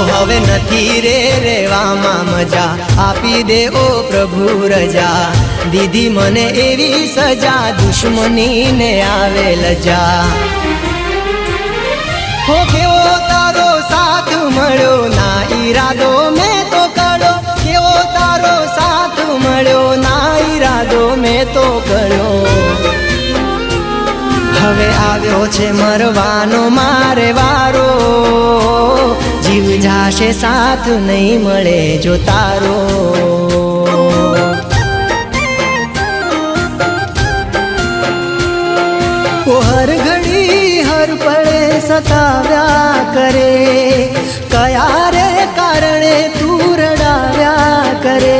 હવે નથી રે રેવામાં મજા, આપી દે ઓ પ્રભુ રજા, દીધી મને એવી સજા, દુશ્મનીને આવે લજા। હો કેવો તારો સાથ મળ્યો, ના ઈરાદો મેં તો કર્યો, કેવો તારો સાથ મળ્યો, ના ઈરાદો મેં તો કર્યો। હવે આવ્યો છે મરવાનો મારે વારો, જીવ જાશે સાથ નહીં મળે જો તારો। હર ઘડી હર પળે સતાવ્યા કરે, કયા રે કારણે તું રડાવ્યા કરે।